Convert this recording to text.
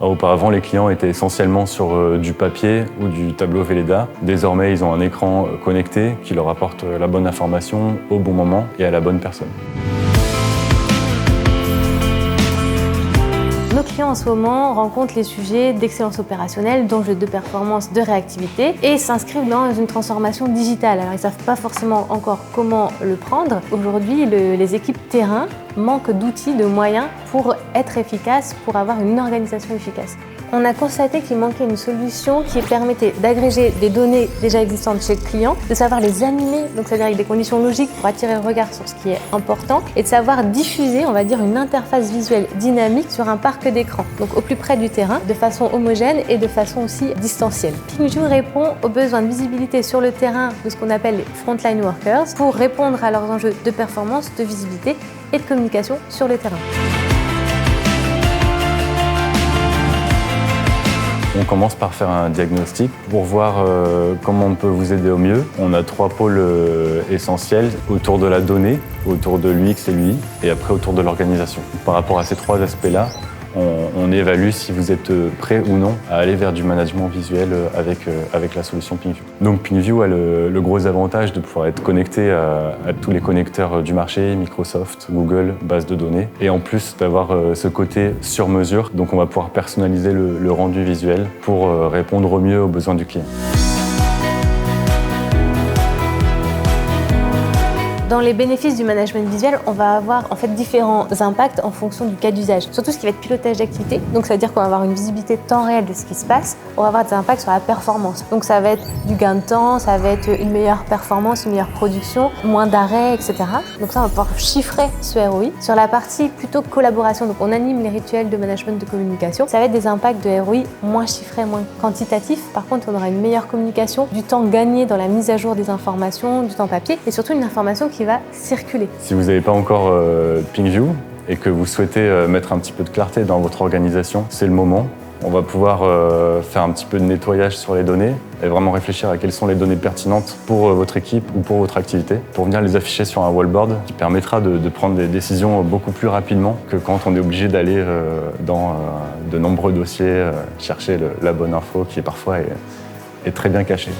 Auparavant, les clients étaient essentiellement sur du papier ou du tableau Velleda. Désormais, ils ont un écran connecté qui leur apporte la bonne information au bon moment et à la bonne personne. Nos clients en ce moment rencontrent les sujets d'excellence opérationnelle, d'enjeux de performance, de réactivité et s'inscrivent dans une transformation digitale. Alors ils ne savent pas forcément encore comment le prendre. Aujourd'hui, les équipes terrain manquent d'outils, de moyens pour être efficaces, pour avoir une organisation efficace. On a constaté qu'il manquait une solution qui permettait d'agréger des données déjà existantes chez le client, de savoir les animer, donc c'est-à-dire avec des conditions logiques pour attirer le regard sur ce qui est important, et de savoir diffuser, on va dire, une interface visuelle dynamique sur un parc d'écran, donc au plus près du terrain, de façon homogène et de façon aussi distancielle. PingView répond aux besoins de visibilité sur le terrain de ce qu'on appelle les frontline workers pour répondre à leurs enjeux de performance, de visibilité et de communication sur le terrain. On commence par faire un diagnostic pour voir comment on peut vous aider au mieux. On a 3 pôles essentiels autour de la donnée, autour de l'UX et l'UI et après autour de l'organisation. Par rapport à ces 3 aspects-là, on évalue si vous êtes prêt ou non à aller vers du management visuel avec la solution PingView. Donc PingView a le gros avantage de pouvoir être connecté à tous les connecteurs du marché, Microsoft, Google, base de données, et en plus d'avoir ce côté sur mesure. Donc on va pouvoir personnaliser le rendu visuel pour répondre au mieux aux besoins du client. Dans les bénéfices du management visuel, on va avoir en fait différents impacts en fonction du cas d'usage. Surtout ce qui va être pilotage d'activité. Donc ça veut dire qu'on va avoir une visibilité temps réel de ce qui se passe. On va avoir des impacts sur la performance. Donc ça va être du gain de temps, ça va être une meilleure performance, une meilleure production, moins d'arrêts, etc. Donc ça, on va pouvoir chiffrer ce ROI. Sur la partie plutôt collaboration, donc on anime les rituels de management de communication, ça va être des impacts de ROI moins chiffrés, moins quantitatifs. Par contre, on aura une meilleure communication, du temps gagné dans la mise à jour des informations, du temps papier et surtout une information qui va circuler. Si vous n'avez pas encore PingView et que vous souhaitez mettre un petit peu de clarté dans votre organisation, c'est le moment. On va pouvoir faire un petit peu de nettoyage sur les données et vraiment réfléchir à quelles sont les données pertinentes pour votre équipe ou pour votre activité, pour venir les afficher sur un wallboard qui permettra de prendre des décisions beaucoup plus rapidement que quand on est obligé d'aller dans de nombreux dossiers chercher la bonne info qui parfois est très bien cachée.